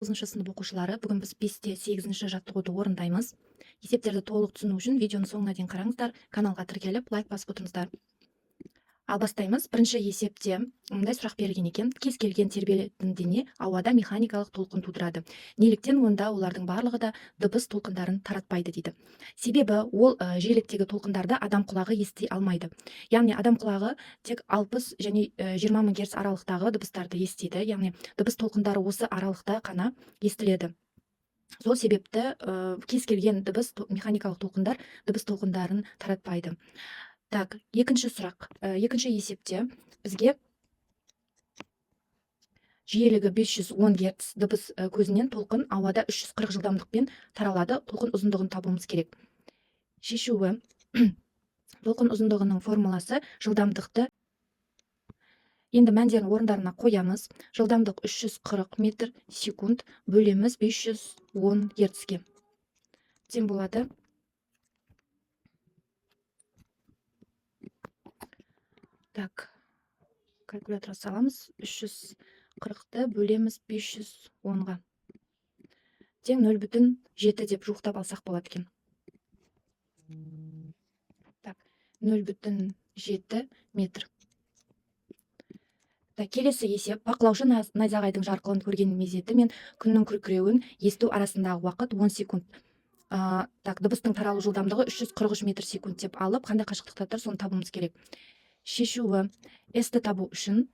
9 сынып оқушылары, бүгін біз 5-те 8-ші жаттығуды орындаймыз. Есептерді толық түсіну үшін видеоны соңына дейін қараңыздар, каналға тіркеліп, лайк басып отырыңыздар. Ал бастаймыз. Бірінші есепте мындай сұрақ берілген екен: кез келген тербелетін дене ауада механикалық толқын тудырады. Неліктен онда олардың барлығы да дыбыс толқындарын таратпайды дейді. Себебі ол жиіліктегі толқындарды адам құлағы ести алмайды. Яғни адам құлағы тек 60 және 20 мың герц аралықтағы дыбыстарды естиді. Яғни дыбыс толқындары осы аралықта қана естіледі. Сол себепті кез келген механикалық толқындар дыбыс толқындарын таратпайды. Так, екінші сұрақ. Екінші есепте бізге жиілігі 510 герц дыбыс көзінен толқын ауада 340 жылдамдықпен таралады. Толқын ұзындығын табуымыз керек. Шешуі: толқын ұзындығының формуласы жылдамдықты енді мәндерін орындарына қоямыз. Жылдамдық 340 метр секунд бөлеміз 510 герцке. Тең болады. Так, калькулятор саламыз. 340-ты бөлеміз 510-ға. Тең 0,7 деп жуықтап алсақ болады екен. Так, 0,7 метр. Келесі есеп: бақылаушы найзағайдың жарқылын көрген мезеті мен күннің күркіреуін есту арасындағы уақыт 10 секунд. Так, дыбыстың таралу жылдамдығы 343 метр секунд деп алып, қандай қашықтықта тұр, соны табуымыз керек. Шешуі: S-ті табу үшін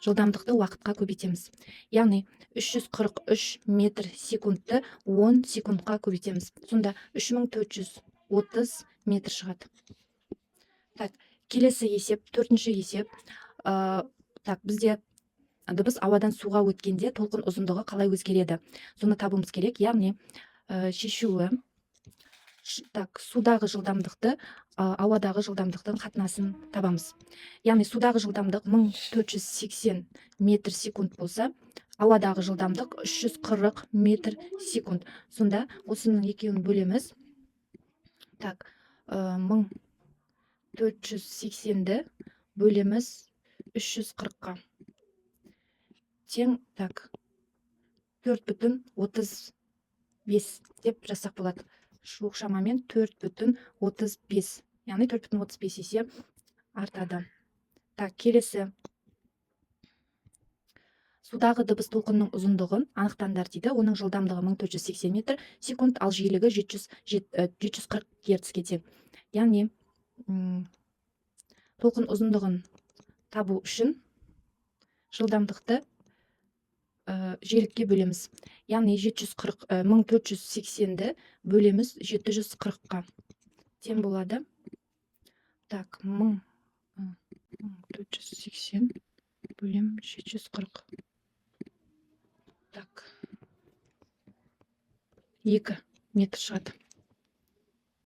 жылдамдықты уақытқа көбейтеміз. Яғни 343 метр секундты 10 секундқа көбейтеміз. Сонда 3430 метр шығады. Так, келесі есеп, төртінші есеп. Так, бізде дыбыс ауадан суға өткенде толқын ұзындығы қалай өзгереді? Соны табуымыз керек. Яғни шешуі: так, судағы жылдамдықты ауадағы жылдамдықтың қатынасын табамыз. Яғни судағы жылдамдық 1480 метр секунд болса, ауадағы жылдамдық 340 метр секунд. Сонда осының екеуін бөлеміз. Так, 1480-ді бөлеміз 340-қа. Тең, так, 4,35 деп жасақ болады. Жуық шамамен 4,35. Яғни 4,35 есе артады. Так, келесі: судағы дыбыс толқынның ұзындығын анықтаңдар дейді. Оның жылдамдығы 1480 метр секунд, ал жиілігі 740 герцке тең. Яғни толқын ұзындығын табу үшін жылдамдықты жиілікке бөлеміз. Яғни 1480-ді бөлеміз 740-қа. Тең болады. Так, 1480 бөлем 740. Так, 2 метр шығады.